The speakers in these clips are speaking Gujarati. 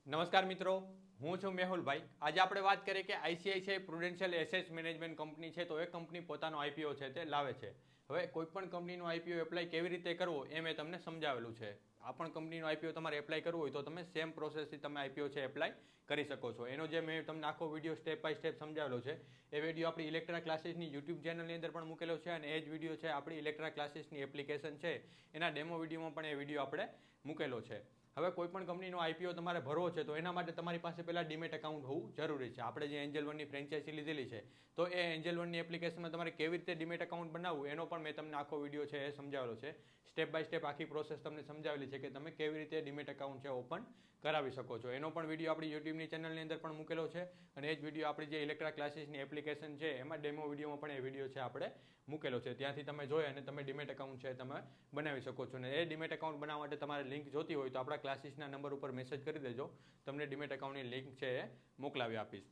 નમસ્કાર મિત્રો, હું છું મેહુલભાઈ. આજે આપણે વાત કરીએ કે ICICI Prudential asset management company છે તો એ કંપની પોતાનો આઈપીઓ છે તે લાવે છે. હવે કોઈપણ કંપનીનો આઈપીઓ એપ્લાય કેવી રીતે કરવો એ મેં તમને સમજાવેલું છે. આ પણ કંપનીનો આઈપીઓ તમારે એપ્લાય કરવો હોય તો તમે સેમ પ્રોસેસથી તમે આઈપીઓ છે એપ્લાય કરી શકો છો. એનો જે મેં તમને આખો વિડીયો સ્ટેપ બાય સ્ટેપ સમજાવેલો છે એ વિડીયો આપણી ઇલેક્ટ્રા ક્લાસીસની યુટ્યુબ ચેનલની અંદર પણ મૂકેલો છે અને એ જ વિડીયો છે આપણી ઇલેક્ટ્રા ક્લાસીસની એપ્લિકેશન છે એના ડેમો વિડીયોમાં પણ એ વિડીયો આપણે મૂકેલો છે. હવે કોઈ પણ કંપનીનો આઈપીઓ તમારે ભરવો છે તો એના માટે તમારી પાસે પહેલાં ડીમેટ એકાઉન્ટ હોવું જરૂરી છે. આપણે જે એન્જલ વનની ફ્રેન્ચાઇઝી લીધેલી છે તો એ એન્જલ વનની એપ્લિકેશનમાં તમારે કેવી રીતે ડીમેટ એકાઉન્ટ બનાવવું એનો પણ મેં તમને આખો વિડીયો છે એ સમજાવેલો છે. સ્ટેપ બાય સ્ટેપ આખી પ્રોસેસ તમને સમજાવેલી છે કે તમે કેવી રીતે ડીમેટ એકાઉન્ટ છે ઓપન કરાવી શકો છો. એનો પણ વિડીયો આપણી યુટ્યુબની ચેનલની અંદર પણ મૂકેલો છે અને એ જ વિડીયો આપણી જે ઇલેક્ટ્રા ક્લાસીસની એપ્લિકેશન છે એમાં ડેમો વિડીયોમાં પણ એ વિડીયો છે આપણે મૂકેલો છે. ત્યાંથી તમે જોઈ અને તમે ડીમેટ એકાઉન્ટ છે તમે બનાવી શકો છો. અને એ ડીમેટ એકાઉન્ટ બનાવવા માટે તમારે લિંક જોતી હોય તો આપણા ક્લાસીસના નંબર ઉપર મેસેજ કરી દેજો, તમને ડીમેટ એકાઉન્ટની લિંક છે એ મોકલાવી આપીશ.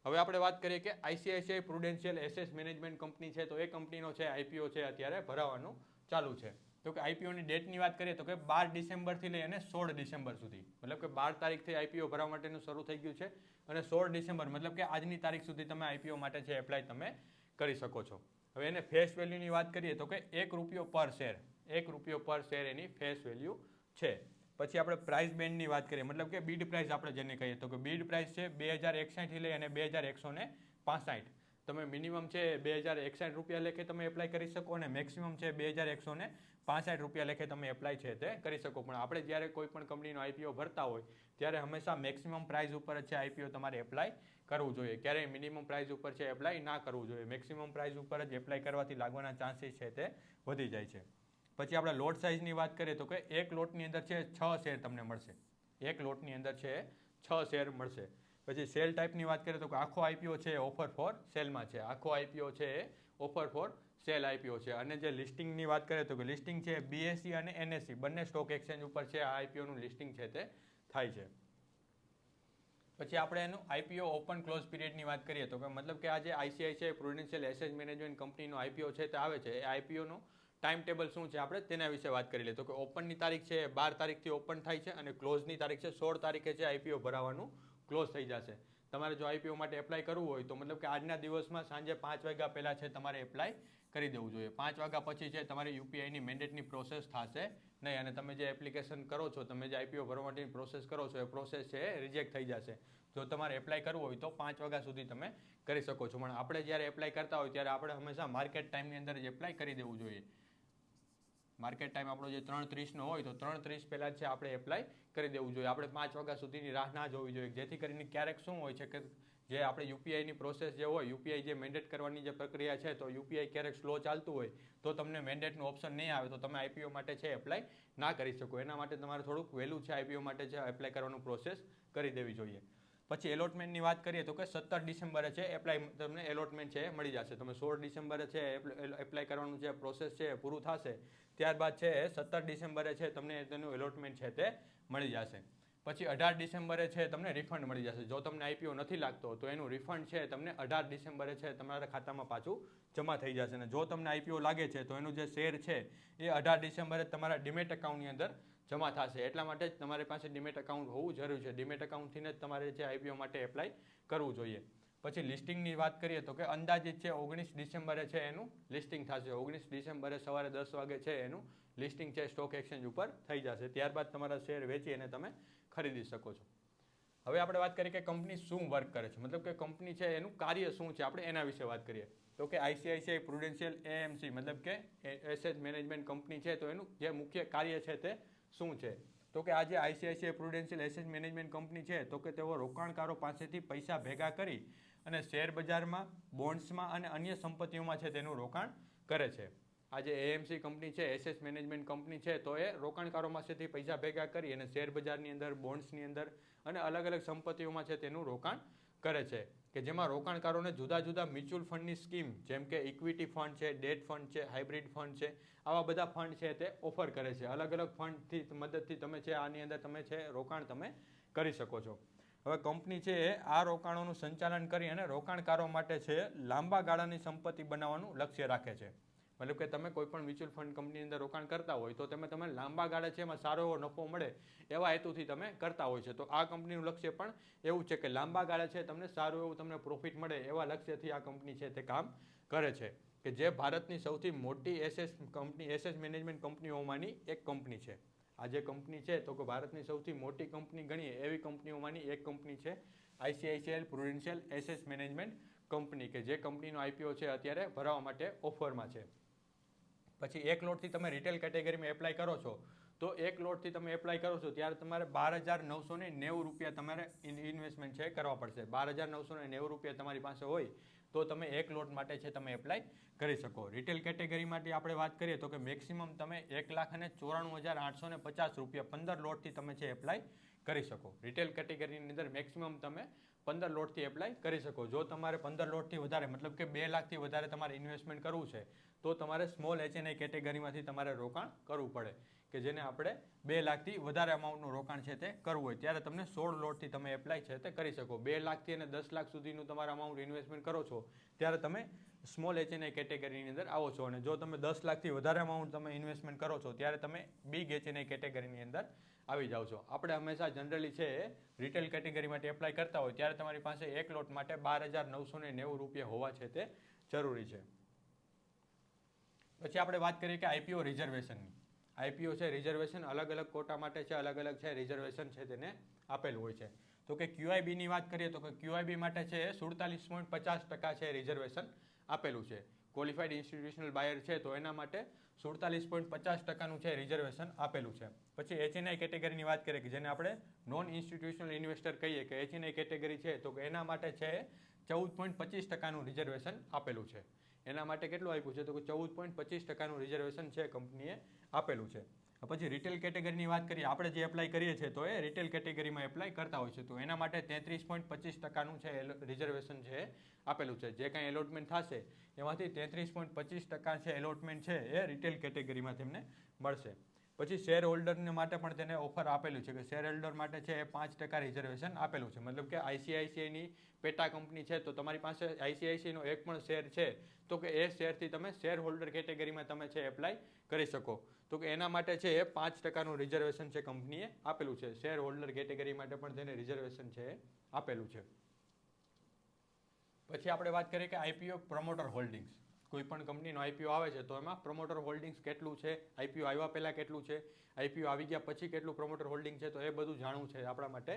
હવે આપણે વાત કરીએ કે ICICI Prudential asset management company છે તો એ કંપનીનો છે આઈપીઓ છે અત્યારે ભરાવાનું ચાલુ છે. તો કે આઈપીઓની ડેટની વાત કરીએ તો કે 12 ડિસેમ્બરથી લઈ અને 16 ડિસેમ્બર સુધી, મતલબ કે 12 તારીખથી આઈપીઓ ભરવા માટેનું શરૂ થઈ ગયું છે અને 16 ડિસેમ્બર મતલબ કે આજની તારીખ સુધી તમે આઈપીઓ માટે છે એપ્લાય તમે કરી શકો છો. હવે એને ફેસ વેલ્યુની વાત કરીએ તો કે ₹1 પર શેર એની ફેસ વેલ્યુ છે. પછી આપણે પ્રાઇસ બેન્ડની વાત કરીએ, મતલબ કે બીડ પ્રાઇસ આપણે જેને કહીએ તો કે બીડ પ્રાઇસ છે 2061 થી લઈ અને 2165. તમે મિનિમમ છે 2061 રૂપિયા લેખે તમે એપ્લાય કરી શકો અને મેક્સિમમ છે 2165 રૂપિયા લેખે તમે એપ્લાય છે તે કરી શકો. પણ આપણે જ્યારે કોઈ પણ કંપનીનો આઈપીઓ ભરતા હોય ત્યારે હંમેશા મેક્સિમમ પ્રાઇસ ઉપર છે આઈપીઓ તમારે એપ્લાય કરવું જોઈએ. ક્યારેય મિનિમમ પ્રાઇસ ઉપર છે એપ્લાય ના કરવું જોઈએ. મેક્સિમમ પ્રાઇસ ઉપર જ એપ્લાય કરવાથી લાગવાના ચાન્સીસ છે તે વધી જાય છે. પછી આપણે લોટ સાઇઝની વાત કરીએ તો કે એક લોટની અંદર છે 6 શેર તમને મળશે. એક લોટની અંદર છે 6 શેર મળશે. પછી સેલ ટાઈપની વાત કરીએ તો કે આખો આઈપીઓ છે ઓફર ફોર સેલમાં છે. આખો આઈપીઓ છે એ ઓફર ફોર સેલ આઈપીઓ છે. અને જે લિસ્ટિંગની વાત કરીએ તો કે લિસ્ટિંગ છે બીએસસી અને એનએસસી બંને સ્ટોક એક્સચેન્જ ઉપર છે આ આઈપીઓનું લિસ્ટિંગ છે તે થાય છે. પછી આપણે એનું આઈપીઓ ઓપન ક્લોઝ પીરિયડની વાત કરીએ તો કે મતલબ કે આજે આઈસીઆઈસીઆઈ પ્રુડેન્શિયલ એસેટ મેનેજમેન્ટ કંપનીનો આઈપીઓ છે તે આવે છે. એ આઈપીઓનો ટાઈમ ટેબલ શું છે આપણે તેના વિશે વાત કરી લઈએ. તો કે ઓપનની તારીખ છે 12 તારીખથી ઓપન થાય છે અને ક્લોઝની તારીખ છે 16 તારીખે છે આઈપીઓ ભરાવાનું ક્લોઝ થઈ જશે. તમારે જો આઈપીઓ માટે એપ્લાય કરવું હોય તો મતલબ કે આજના દિવસમાં સાંજે 5 વાગ્યા પહેલાં છે તમારે એપ્લાય કરી દેવું જોઈએ. 5 વાગ્યા પછી છે તમારી યુપીઆઈની મેન્ડેટની પ્રોસેસ થશે નહીં અને તમે જે એપ્લિકેશન કરો છો, તમે જે આઈપીઓ ભરવા માટેની પ્રોસેસ કરો છો એ પ્રોસેસ છે એ રિજેક્ટ થઈ જશે. જો તમારે એપ્લાય કરવું હોય તો 5 વાગ્યા સુધી તમે કરી શકો છો. પણ આપણે જ્યારે એપ્લાય કરતા હોય ત્યારે આપણે હંમેશા માર્કેટ ટાઈમની અંદર જ એપ્લાય કરી દેવું જોઈએ. માર્કેટ ટાઈમ આપણો જે 3:30નો હોય તો 3:30 પહેલાં છે આપણે એપ્લાય કરી દેવું જોઈએ. આપણે 5 વાગ્યા સુધીની રાહ ના જોવી જોઈએ. જેથી કરીને ક્યારેક શું હોય છે કે જે આપણે યુપીઆઈની પ્રોસેસ જે હોય, યુપીઆઈ જે મેન્ડેટ કરવાની જે પ્રક્રિયા છે તો યુપીઆઈ ક્યારેક સ્લો ચાલતું હોય તો તમને મેન્ડેટનું ઓપ્શન નહીં આવે તો તમે આઈપીઓ માટે છે એપ્લાય ના કરી શકો. એના માટે તમારે થોડુંક વહેલું છે આઈપીઓ માટે છે એપ્લાય કરવાનું પ્રોસેસ કરી દેવી જોઈએ. પછી એલોટમેન્ટની વાત કરીએ તો કે 17 ડિસેમ્બરે છે એપ્લાય તમને એલોટમેન્ટ છે મળી જશે. તમે 16 ડિસેમ્બરે છે એપ્લાય કરવાનું જે પ્રોસેસ છે પૂરું થશે ત્યારબાદ છે 17 ડિસેમ્બરે છે તમને તેનું એલોટમેન્ટ છે તે મળી જશે. પછી 18 ડિસેમ્બરે છે તમને રિફંડ મળી જશે. જો તમને આઈપીઓ નથી લાગતો તો એનું રિફંડ છે તમને 18 ડિસેમ્બરે છે તમારા ખાતામાં પાછું જમા થઈ જશે. અને જો તમને આઈપીઓ લાગે છે તો એનું જે શેર છે એ 18 ડિસેમ્બરે તમારા ડીમેટ એકાઉન્ટની અંદર જમા થશે. એટલા માટે જ તમારી પાસે ડીમેટ એકાઉન્ટ હોવું જરૂરી છે. ડીમેટ એકાઉન્ટથી જ તમારે જે આઈપીઓ માટે એપ્લાય કરવું જોઈએ. પછી લિસ્ટિંગની વાત કરીએ તો કે અંદાજિત છે 19 ડિસેમ્બરે છે એનું લિસ્ટિંગ થશે. 19 ડિસેમ્બરે સવારે 10 વાગે છે એનું લિસ્ટિંગ છે સ્ટોક એક્સચેન્જ ઉપર થઈ જશે. ત્યારબાદ તમારા શેર વેચી અને તમે ખરીદી શકો છો. હવે આપણે વાત કરીએ કે કંપની શું વર્ક કરે છે, મતલબ કે કંપની છે એનું કાર્ય શું છે, આપણે એના વિશે વાત કરીએ તો કે આઈસીઆઈસીઆઈ પ્રુડેન્શિયલ એએમસી મતલબ કે એસેટ મેનેજમેન્ટ કંપની છે તો એનું જે મુખ્ય કાર્ય છે તે શું છે. તો કે આજે ICICI Prudential asset management company છે તો કે તેઓ રોકાણકારો પાસેથી પૈસા ભેગા કરી અને શેર બજારમાં, બોન્ડ્સમાં અને અન્ય સંપત્તિઓમાં છે તેનું રોકાણ કરે છે. આ જે એએમસી કંપની છે, એસેટ મેનેજમેન્ટ કંપની છે તો એ રોકાણકારો પાસેથી પૈસા ભેગા કરી અને શેર બજારની અંદર, બોન્ડ્સની અંદર અને અલગ અલગ સંપત્તિઓમાં છે તેનું રોકાણ કરે છે. કે જેમાં રોકાણકારોને જુદા જુદા મ્યુચ્યુઅલ ફંડની સ્કીમ જેમ કે ઇક્વિટી ફંડ છે, ડેટ ફંડ છે, હાઇબ્રિડ ફંડ છે, આવા બધા ફંડ છે તે ઓફર કરે છે. અલગ અલગ ફંડથી મદદથી તમે છે આની અંદર તમે છે રોકાણ તમે કરી શકો છો. હવે કંપની છે એ આ રોકાણોનું સંચાલન કરી અને રોકાણકારો માટે છે લાંબા ગાળાની સંપત્તિ બનાવવાનું લક્ષ્ય રાખે છે. મતલબ કે તમે કોઈ પણ મ્યુચ્યુઅલ ફંડ કંપની અંદર રોકાણ કરતા હોય તો તમે લાંબા ગાળે છે એમાં સારો એવો નફો મળે એવા હેતુથી તમે કરતા હોય છે. તો આ કંપનીનું લક્ષ્ય પણ એવું છે કે લાંબા ગાળે છે તમને સારું એવું તમને પ્રોફિટ મળે એવા લક્ષ્યથી આ કંપની છે તે કામ કરે છે, કે જે ભારતની સૌથી મોટી એસેટ મેનેજમેન્ટ કંપનીઓમાંની એક કંપની છે. આ જે કંપની છે તો કે ભારતની સૌથી મોટી કંપની ગણીએ એવી કંપનીઓમાંની એક કંપની છે ICICI Prudential asset management company, કે જે કંપનીનો IPO છે અત્યારે ભરવા માટે ઓફરમાં છે. પછી એક લોટથી તમે રિટેલ કેટેગરીમાં એપ્લાય કરો છો તો એક લોટથી તમે એપ્લાય કરો છો ત્યારે તમારે 12,990 રૂપિયા તમારે ઇન્વેસ્ટમેન્ટ છે કરવા પડશે. 12,990 રૂપિયા તમારી પાસે હોય તો તમે એક લોટ માટે છે તમે એપ્લાય કરી શકો. રિટેલ કેટેગરી માટે આપણે વાત કરીએ તો કે મેક્સિમમ તમે 1,94,850 રૂપિયા 15 લોટથી તમે છે એપ્લાય કરી શકો. રિટેલ કેટેગરીની અંદર મેક્સિમમ તમે 15 લોટથી એપ્લાય કરી શકો. જો તમારે 15 લોટથી વધારે મતલબ કે 2 લાખથી વધારે તમારે ઇન્વેસ્ટમેન્ટ કરવું છે તો તમારે સ્મોલ HNI કેટેગરીમાંથી તમારે રોકાણ કરવું પડે, કે જેને આપણે 2 લાખથી વધારે અમાઉન્ટનું રોકાણ છે તે કરવું હોય ત્યારે તમને 16 લોટથી તમે એપ્લાય છે તે કરી શકો. 2 લાખથી અને 10 લાખ સુધીનું તમારા અમાઉન્ટ ઇન્વેસ્ટમેન્ટ કરો છો ત્યારે તમે સ્મોલ HNI કેટેગરીની અંદર આવો છો, અને જો તમે 10 લાખથી વધારે અમાઉન્ટ તમે ઇન્વેસ્ટમેન્ટ કરો છો ત્યારે તમે બિગ HNI કેટેગરીની અંદર આવી જાઓ છો. આપણે હંમેશા જનરલી છે રિટેલ કેટેગરી માટે એપ્લાય કરતા હોય ત્યારે તમારી પાસે એક લોટ માટે 12,990 રૂપિયા હોવા છે તે જરૂરી છે. પછી આપણે વાત કરીએ કે IPO રિઝર્વેશનની. IPO છે રિઝર્વેશન અલગ અલગ કોટા માટે છે, અલગ અલગ છે રિઝર્વેશન છે તેને આપેલું હોય છે. તો કે QIB ની વાત કરીએ તો કે QIB માટે છે 47.50% છે રિઝર્વેશન આપેલું છે. ક્વોલિફાઈડ ઇન્સ્ટિટ્યુશનલ બાયર છે તો એના માટે 47.50%નું છે રિઝર્વેશન આપેલું છે. પછી HNI કેટેગરીની વાત કરીએ કે જેને આપણે નોન ઇન્સ્ટિટ્યુશનલ ઇન્વેસ્ટર કહીએ કે HNI કેટેગરી છે તો કે એના માટે છે 14.25%નું રિઝર્વેશન આપેલું છે. એના માટે કેટલું આપ્યું છે તો કે 14.25%નું રિઝર્વેશન છે કંપનીએ આપેલું છે. પછી રિટેલ કેટેગરીની વાત કરીએ આપણે જે એપ્લાય કરીએ છીએ તો એ રિટેલ કેટેગરીમાં એપ્લાય કરતા હોય છે તો એના માટે 33.25%નું છે રિઝર્વેશન છે આપેલું છે. જે કાંઈ એલોટમેન્ટ થશે એમાંથી 33.25% છે એલોટમેન્ટ છે એ રિટેલ કેટેગરીમાં તેમને મળશે. પછી શેર હોલ્ડરને માટે પણ તેને ઓફર આપેલું છે કે શેર હોલ્ડર માટે છે એ 5% રિઝર્વેશન આપેલું છે. મતલબ કે ICICIની પેટા કંપની છે તો તમારી પાસે ICICIનો એક પણ શેર છે તો કે એ શેરથી તમે શેર હોલ્ડર કેટેગરીમાં તમે છે એપ્લાય કરી શકો. તો કે એના માટે છે એ 5%નું રિઝર્વેશન છે કંપનીએ આપેલું છે. શેર હોલ્ડર કેટેગરી માટે પણ તેને રિઝર્વેશન છે આપેલું છે. પછી આપણે વાત કરીએ કે IPO પ્રમોટર હોલ્ડિંગ્સ. કોઈ પણ કંપનીનો IPO આવે છે તો એમાં પ્રમોટર હોલ્ડિંગ્સ કેટલું છે, IPO આવ્યા પહેલાં કેટલું છે, IPO આવી ગયા પછી કેટલું પ્રમોટર હોલ્ડિંગ છે, તો એ બધું જાણવું છે આપણા માટે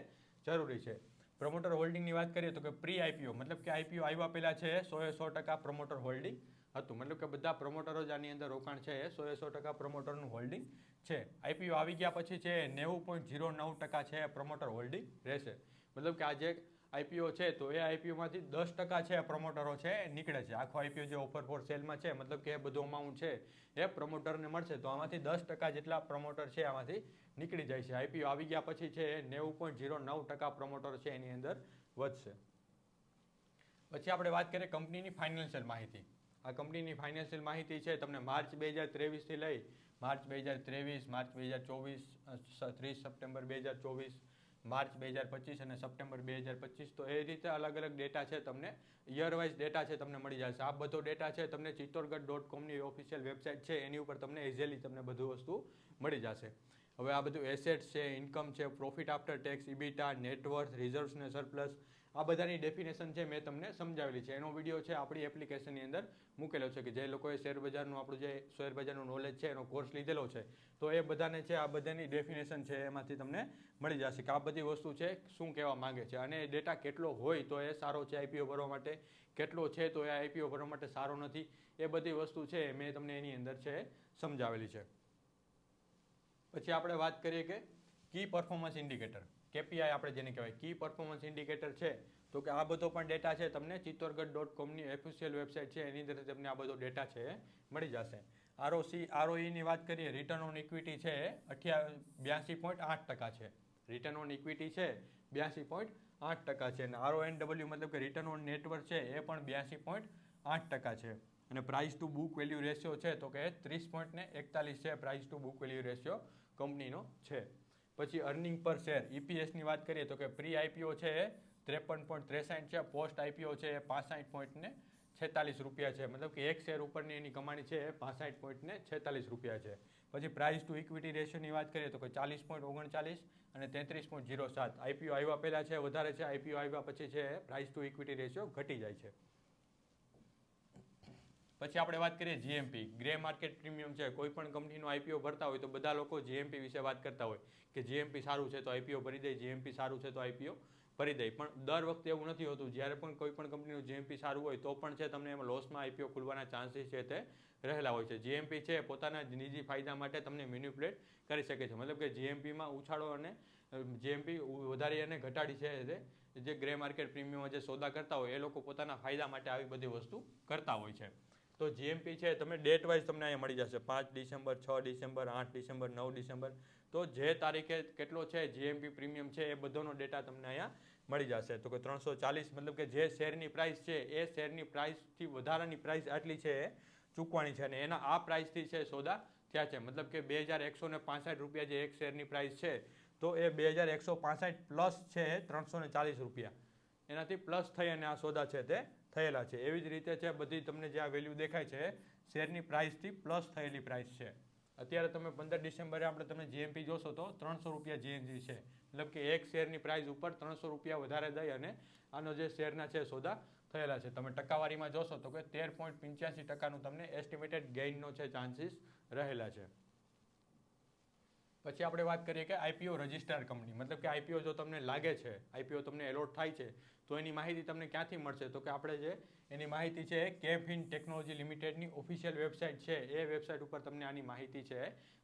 જરૂરી છે. પ્રમોટર હોલ્ડિંગની વાત કરીએ તો કે પ્રી IPO મતલબ કે IPO આવ્યા પહેલાં છે એ 100% પ્રમોટર હોલ્ડિંગ હતું. મતલબ કે બધા પ્રમોટરો જ આની અંદર રોકાણ છે એ 100% પ્રમોટરનું હોલ્ડિંગ છે. IPO આવી ગયા પછી છે 90.09% છે પ્રમોટર હોલ્ડિંગ રહેશે. મતલબ કે આ જે IPO છે તો એ IPOમાંથી 10% છે પ્રમોટરો છે નીકળે છે. આખો IPO જે ઓફર ફોર સેલમાં છે મતલબ કે એ બધું અમાઉન્ટ છે એ પ્રમોટરને મળશે તો આમાંથી 10% જેટલા પ્રમોટર છે આમાંથી નીકળી જાય છે. IPO આવી ગયા પછી છે 90.09% પ્રમોટર છે એની અંદર વધશે. પછી આપણે વાત કરીએ કંપનીની ફાઇનાન્શિયલ માહિતી. આ કંપનીની ફાઇનાન્શિયલ માહિતી છે તમને માર્ચ 2023થી લઈ માર્ચ 2023, માર્ચ 2024, 30 સપ્ટેમ્બર 2024, માર્ચ 2025 અને સપ્ટેમ્બર 2025 તો એ રીતે અલગ અલગ ડેટા છે તમને યર વાઇઝ ડેટા છે તમને મળી જશે. આ બધો ડેટા છે તમને chittorgarh.comની ઓફિશિયલ વેબસાઇટ છે એની ઉપર તમને ઇઝીલી તમને બધું વસ્તુ મળી જશે. હવે આ બધું એસેટ્સ છે, ઇન્કમ છે, profit after tax, EBITDA, net worth, reserves ને સરપ્લસ આ બધાની ડેફિનેશન છે મેં તમને સમજાવેલી છે. એનો વિડીયો છે આપણી એપ્લિકેશનની અંદર મૂકેલો છે કે જે લોકોએ શેરબજારનું આપણું જે શેરબજારનું નોલેજ છે એનો કોર્સ લીધેલો છે તો એ બધાને છે આ બધાની ડેફિનેશન છે એમાંથી તમને મળી જશે કે આ બધી વસ્તુ છે શું કહેવા માંગે છે અને એ ડેટા કેટલો હોય તો એ સારો છે IPO ભરવા માટે, કેટલો છે તો એ IPO ભરવા માટે સારો નથી, એ બધી વસ્તુ છે મેં તમને એની અંદર છે સમજાવેલી છે. પછી આપણે વાત કરીએ કે કી પરફોર્મન્સ ઇન્ડિકેટર KPI આપણે જેને કહેવાય કી પરફોર્મન્સ ઇન્ડિકેટર છે તો કે આ બધો પણ ડેટા છે તમને chittorgarh.comની ઓફિશિયલ વેબસાઇટ છે એની અંદર તમને આ બધો ડેટા છે મળી જશે. ROE ની વાત કરીએ રિટર્ન ઓન ઇક્વિટી છે 82.8% છે. રિટર્ન ઓન ઇક્વિટી છે 82.8% છે અને RONW મતલબ કે રિટર્ન ઓન નેટવર્થ છે એ પણ 82.8% છે. અને price two book value ratio છે તો કે 30.41 છે price two book value ratio કંપનીનો છે. પછી અર્નિંગ પર શેર EPSની વાત કરીએ તો કે પ્રી IPO છે એ 53.63 છે, પોસ્ટ IPO છે એ 65.46 રૂપિયા છે, મતલબ કે એક શેર ઉપરની એની કમાણી છે એ 65.46 રૂપિયા છે. પછી પ્રાઇસ ટુ ઇક્વિટી રેશિયોની વાત કરીએ તો કે 40.39 અને 33.07. આઈપીઓ આવ્યા પહેલા છે વધારે છે, આઈપીઓ આવ્યા પછી છે પ્રાઇસ ટુ ઇક્વિટી રેશિયો ઘટી જાય છે. પછી આપણે વાત કરીએ જીએમપી, ગ્રે માર્કેટ પ્રીમિયમ છે. કોઈ પણ કંપનીનો આઈપીઓ ભરતા હોય તો બધા લોકો જીએમપી વિશે વાત કરતા હોય કે જીએમપી સારું છે તો આઈપીઓ ભરી દે, જીએમપી સારું છે તો આઈપીઓ ભરી દે. પણ દર વખતે એવું નથી હોતું. જ્યારે પણ કોઈ પણ કંપનીનું જીએમપી સારું હોય તો પણ છે તમને એમાં લોસમાં આઈપીઓ ખુલવાના ચાન્સીસ છે તે રહેલા હોય છે. જીએમપી છે પોતાના નિજી ફાયદા માટે તમને મેન્યુપ્યુલેટ કરી શકે છે. મતલબ કે જીએમપીમાં ઉછાળો અને જીએમપી વધારી અને ઘટાડી છે જે ગ્રે માર્કેટ પ્રીમિયમમાં જે સોદા કરતા હોય એ લોકો પોતાના ફાયદા માટે આવી બધી વસ્તુ કરતા હોય છે. તો જીએમપી છે તમે ડેટ વાઇઝ તમને અહીંયા મળી જશે. 5 ડિસેમ્બર, 6 ડિસેમ્બર, 8 ડિસેમ્બર, 9 ડિસેમ્બર. તો જે તારીખે કેટલો છે જીએમપી પ્રીમિયમ છે એ બધાનો ડેટા તમને અહીંયા મળી જશે. તો કે 340, મતલબ કે જે શેરની પ્રાઇસ છે એ શેરની પ્રાઇસથી વધારાની પ્રાઇસ આટલી છે એ ચૂકવાની છે અને એના આ પ્રાઇસથી છે સોદા થયા છે. મતલબ કે 2165 રૂપિયા જે એક શેરની પ્રાઇસ છે તો એ 2165 પ્લસ છે 340 રૂપિયા એનાથી પ્લસ થઈ અને આ સોદા છે તે થયેલા છે. એવી જ રીતે છે બધી તમને જે આ વેલ્યુ દેખાય છે શેરની પ્રાઇસથી પ્લસ થયેલી પ્રાઇસ છે. અત્યારે તમે 15 ડિસેમ્બરે આપણે તમે જીએમપી જોશો તો 300 રૂપિયા જીએમપી છે. મતલબ કે એક શેરની પ્રાઇસ ઉપર 300 રૂપિયા વધારે દઈ અને આનો જે શેરના છે સોદા થયેલા છે. તમે ટકાવારીમાં જોશો તો કે 13.85% તમને એસ્ટિમેટેડ ગેઇનનો છે ચાન્સીસ રહેલા છે. પછી આપણે વાત કરીએ કે આઈપીઓ રજિસ્ટર્ડ કંપની, મતલબ કે આઈપીઓ જો તમને લાગે છે, આઈપીઓ તમને એલોટ થાય છે તો એની માહિતી તમને ક્યાંથી મળશે? તો કે આપણે જે એની માહિતી છે કેફિન ટેકનોલોજી લિમિટેડની ઓફિશિયલ વેબસાઇટ છે એ વેબસાઇટ ઉપર તમને આની માહિતી છે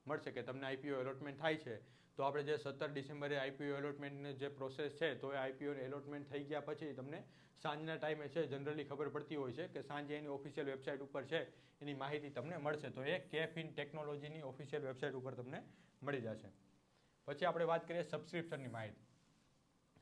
મળશે કે તમને આઈપીઓ એલોટમેન્ટ થાય છે. તો આપણે જે 17 ડિસેમ્બરે આઈપીઓ એલોટમેન્ટની જે પ્રોસેસ છે તો એ આઈપીઓ એલોટમેન્ટ થઈ ગયા પછી તમને સાંજના ટાઈમે છે જનરલી ખબર પડતી હોય છે કે સાંજે એની ઓફિશિયલ વેબસાઇટ ઉપર છે એની માહિતી તમને મળશે. તો એ કેફિન ટેકનોલોજીની ઓફિશિયલ વેબસાઇટ ઉપર તમને મળી જશે. પછી આપણે વાત કરીએ સબસ્ક્રિપ્શનની માહિતી,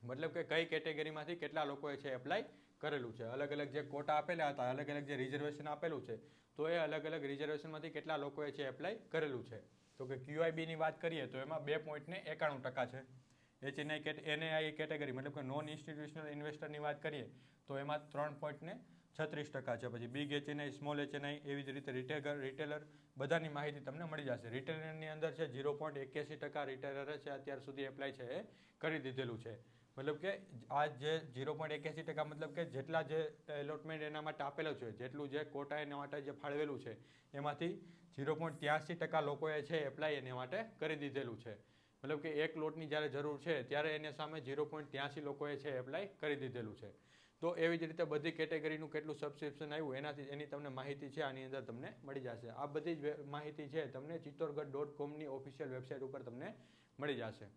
મતલબ કે કઈ કેટેગરીમાંથી કેટલા લોકોએ છે એપ્લાય કરેલું છે. અલગ અલગ જે કોટા આપેલા હતા, અલગ અલગ જે રિઝર્વેશન આપેલું છે તો એ અલગ અલગ રિઝર્વેશનમાંથી કેટલા લોકોએ છે એપ્લાય કરેલું છે. તો કે QIBની વાત કરીએ તો એમાં 2.91% છે. એનઆઈ કેટેગરી મતલબ કે નોન ઇન્સ્ટિટ્યુશનલ ઇન્વેસ્ટરની વાત કરીએ તો એમાં 3.36% છે. પછી બિગ HNI, સ્મોલ HNI, એવી જ રીતે રિટેલર બધાની માહિતી તમને મળી જશે. રિટેલરની અંદર છે 0.81% રિટેલરે છે અત્યાર સુધી એપ્લાય છે એ કરી દીધેલું છે. મતલબ કે આ જે 0.81% મતલબ કે જેટલા જે એલોટમેન્ટ એના માટે આપેલો છે, જેટલું જે કોટા એના માટે જે ફાળવેલું છે એમાંથી 0.83% લોકોએ છે એપ્લાય એના માટે કરી દીધેલું છે. મતલબ કે એક લોટની જ્યારે જરૂર છે ત્યારે એને સામે 0.83 લોકોએ છે એપ્લાય કરી દીધેલું છે. તો એવી જ રીતે બધી કેટેગરીનું કેટલું સબસ્ક્રિપ્શન આવ્યું એની તમને માહિતી છે આની અંદર તમને મળી જશે. આ બધી જ માહિતી છે તમને chittorgarh.com ની ઓફિશિયલ વેબસાઇટ ઉપર તમને મળી જશે.